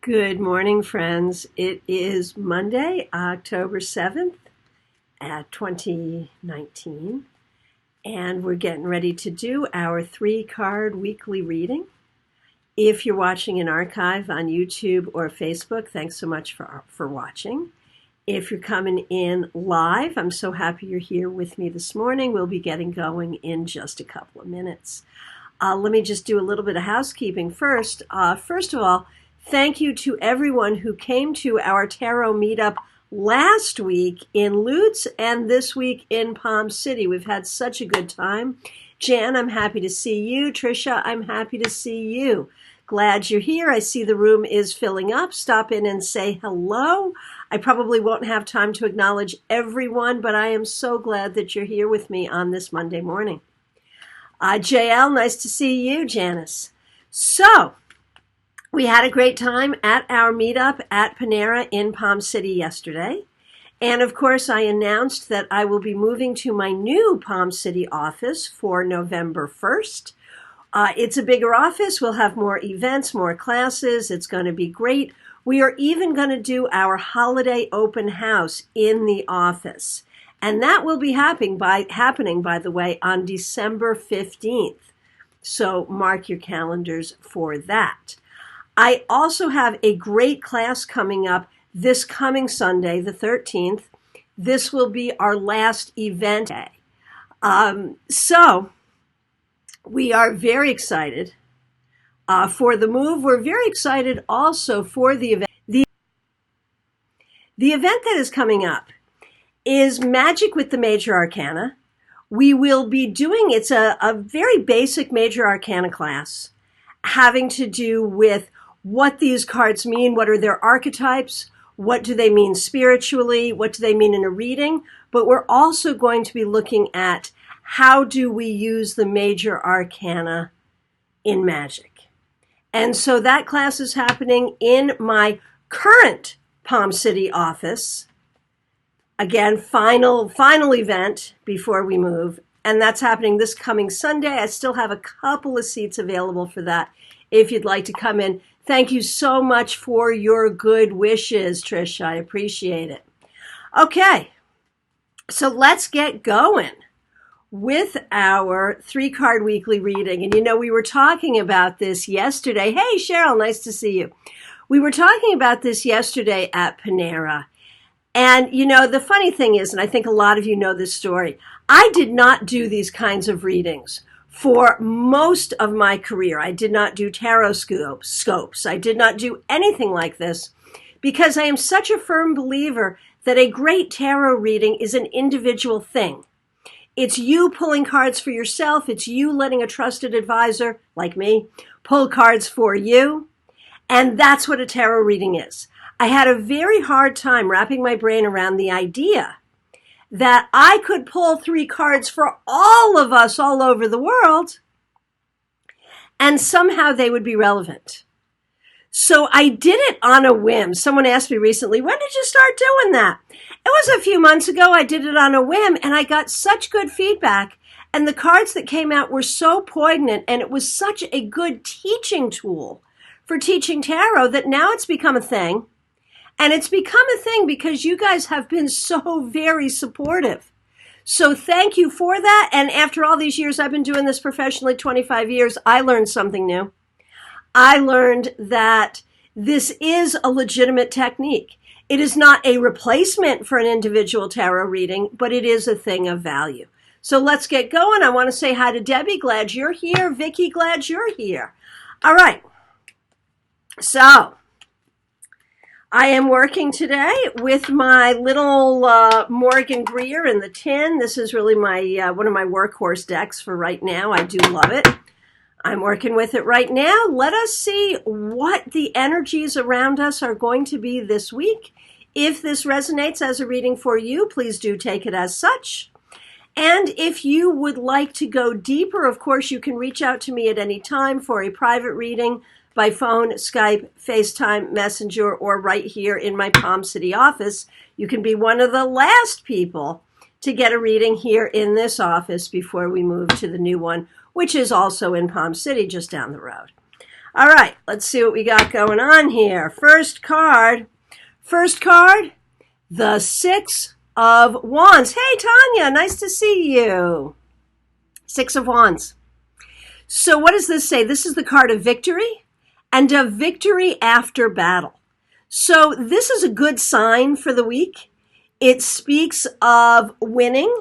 Good morning, friends. It is Monday, October 7th at 2019, and we're getting ready to do our 3-card weekly reading. If you're watching an archive on YouTube or Facebook, thanks so much for watching. If you're coming in live, I'm so happy you're here with me this morning. We'll be getting going in just a couple of minutes. Let me just do a little bit of housekeeping first. First of all, thank you to everyone who came to our tarot meetup last week in Lutz and this week in Palm City. We've had such a good time. Jan, I'm happy to see you. Trisha, I'm happy to see you. Glad you're here. I see the room is filling up. Stop in and say hello. I probably won't have time to acknowledge everyone, but I am so glad that you're here with me on this Monday morning. JL, nice to see you. Janice. So, we had a great time at our meetup at Panera in Palm City yesterday. And of course, I announced that I will be moving to my new Palm City office for November 1st. It's a bigger office. We'll have more events, more classes. It's going to be great. We are even going to do our holiday open house in the office. And that will be happening, by the way, on December 15th. So mark your calendars for that. I also have a great class coming up this coming Sunday, the 13th. This will be our last event day. So we are very excited for the move. We're very excited also for the event. The event that is coming up is Magic with the Major Arcana. We will be doing, it's a very basic Major Arcana class having to do with what these cards mean, what are their archetypes, what do they mean spiritually, what do they mean in a reading, but we're also going to be looking at how do we use the Major Arcana in magic. And so that class is happening in my current Palm City office. Again, final event before we move. And that's happening this coming Sunday. I still have a couple of seats available for that if you'd like to come in. Thank you so much for your good wishes, Trish. I appreciate it. Okay, so let's get going with our 3-card weekly reading. And you know, we were talking about this yesterday. Hey, Cheryl, nice to see you. We were talking about this yesterday at Panera. And, you know, the funny thing is, and I think a lot of you know this story, I did not do these kinds of readings for most of my career. I did not do tarot scopes. I did not do anything like this because I am such a firm believer that a great tarot reading is an individual thing. It's you pulling cards for yourself. It's you letting a trusted advisor, like me, pull cards for you. And that's what a tarot reading is. I had a very hard time wrapping my brain around the idea that I could pull 3 cards for all of us all over the world and somehow they would be relevant. So I did it on a whim. Someone asked me recently, when did you start doing that? It was a few months ago. I did it on a whim and I got such good feedback. And the cards that came out were so poignant and it was such a good teaching tool for teaching tarot that now it's become a thing. And it's become a thing because you guys have been so very supportive. So thank you for that. And after all these years, I've been doing this professionally, 25 years, I learned something new. I learned that this is a legitimate technique. It is not a replacement for an individual tarot reading, but it is a thing of value. So let's get going. I want to say hi to Debbie. Glad you're here. Vicky, glad you're here. All right. So I am working today with my little Morgan Greer in the tin. This is really my one of my workhorse decks for right now. I do love it. I'm working with it right now. Let us see what the energies around us are going to be this week. If this resonates as a reading for you, please do take it as such. And if you would like to go deeper, of course, you can reach out to me at any time for a private reading by phone, Skype, FaceTime, Messenger, or right here in my Palm City office. You can be one of the last people to get a reading here in this office before we move to the new one, which is also in Palm City, just down the road. All right, let's see what we got going on here. First card, the Six of Wands. Hey, Tanya, nice to see you. Six of Wands. So what does this say? This is the card of victory and of victory after battle. So this is a good sign for the week. It speaks of winning.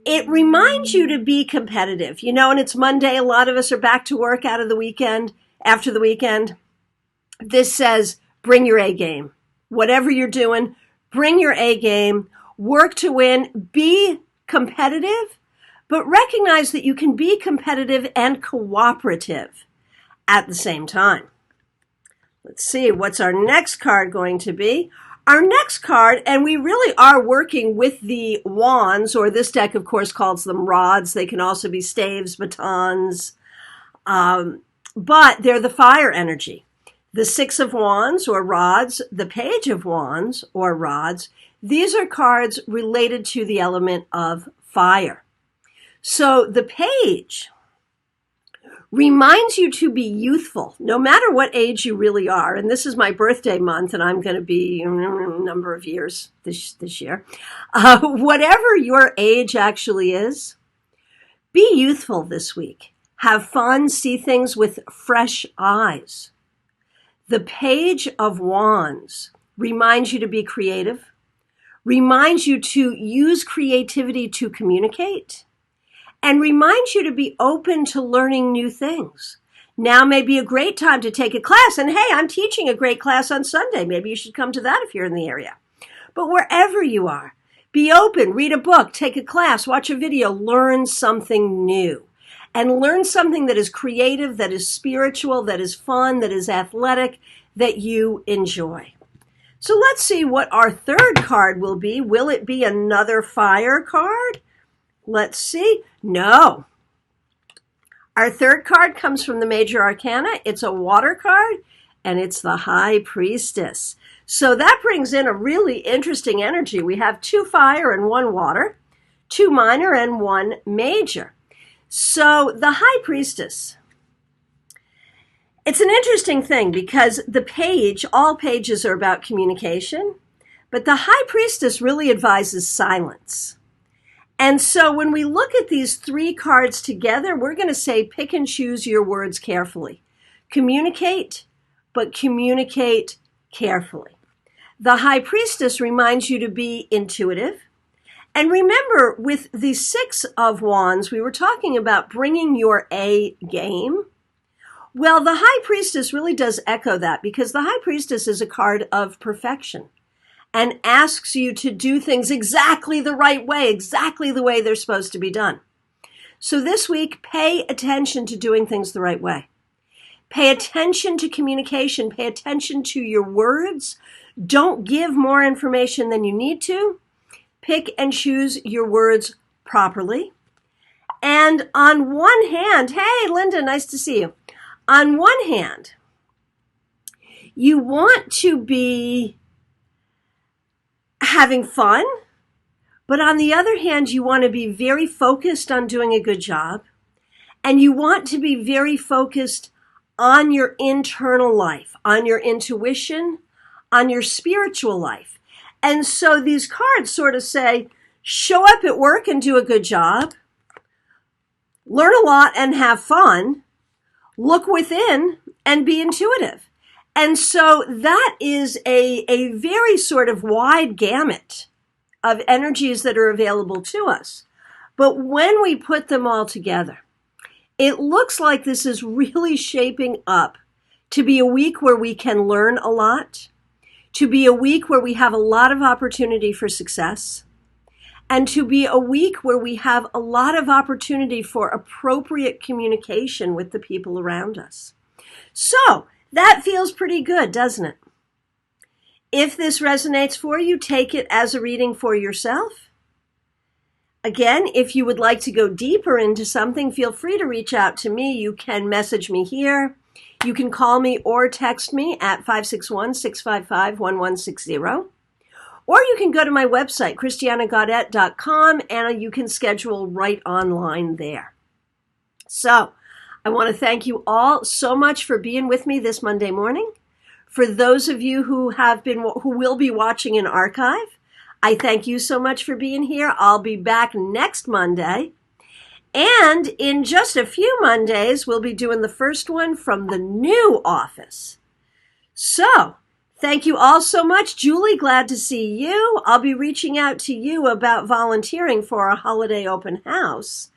It reminds you to be competitive, and it's Monday. A lot of us are back to work after the weekend. This says, bring your A game. Whatever you're doing, bring your A game, work to win, be competitive, but recognize that you can be competitive and cooperative at the same time. Let's see, what's our next card going to be? Our next card, and we really are working with the wands, or this deck, of course, calls them rods. They can also be staves, batons, but they're the fire energy. The Six of Wands, or rods, the Page of Wands, or rods, these are cards related to the element of fire. So the Page reminds you to be youthful, no matter what age you really are. And this is my birthday month, and I'm going to be a number of years this year. Whatever your age actually is, be youthful this week. Have fun, see things with fresh eyes. The Page of Wands reminds you to be creative, reminds you to use creativity to communicate, and reminds you to be open to learning new things. Now may be a great time to take a class. And hey, I'm teaching a great class on Sunday. Maybe you should come to that if you're in the area. But wherever you are, be open, read a book, take a class, watch a video, learn something new. And learn something that is creative, that is spiritual, that is fun, that is athletic, that you enjoy. So let's see what our third card will be. Will it be another fire card? Let's see. No. Our third card comes from the Major Arcana. It's a water card, and it's the High Priestess. So that brings in a really interesting energy. We have 2 fire and 1 water, 2 minor and 1 major. So the High Priestess, it's an interesting thing because the page, all pages are about communication, but the High Priestess really advises silence. And so when we look at these 3 cards together, we're going to say pick and choose your words carefully. Communicate, but communicate carefully. The High Priestess reminds you to be intuitive. And remember, with the Six of Wands, we were talking about bringing your A game. Well, the High Priestess really does echo that because the High Priestess is a card of perfection and asks you to do things exactly the right way, exactly the way they're supposed to be done. So this week, pay attention to doing things the right way. Pay attention to communication. Pay attention to your words. Don't give more information than you need to. Pick and choose your words properly. And on one hand, hey, Linda, nice to see you. On one hand, you want to be having fun, but on the other hand, you want to be very focused on doing a good job, and you want to be very focused on your internal life, on your intuition, on your spiritual life. And so these cards sort of say, show up at work and do a good job, learn a lot and have fun, look within and be intuitive. And so that is a very sort of wide gamut of energies that are available to us. But when we put them all together, it looks like this is really shaping up to be a week where we can learn a lot, to be a week where we have a lot of opportunity for success, and to be a week where we have a lot of opportunity for appropriate communication with the people around us. So that feels pretty good, doesn't it? If this resonates for you, take it as a reading for yourself. Again, if you would like to go deeper into something, feel free to reach out to me. You can message me here. You can call me or text me at 561-655-1160. Or you can go to my website, christianagaudet.com, and you can schedule right online there. So I want to thank you all so much for being with me this Monday morning. For those of you who will be watching in archive, I thank you so much for being here. I'll be back next Monday. And in just a few Mondays, we'll be doing the first one from the new office. So, thank you all so much. Julie, glad to see you. I'll be reaching out to you about volunteering for a holiday open house,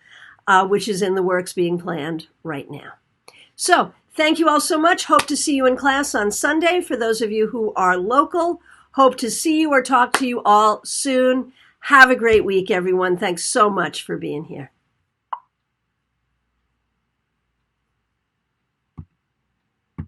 which is in the works being planned right now. So, thank you all so much. Hope to see you in class on Sunday. For those of you who are local, hope to see you or talk to you all soon. Have a great week, everyone. Thanks so much for being here.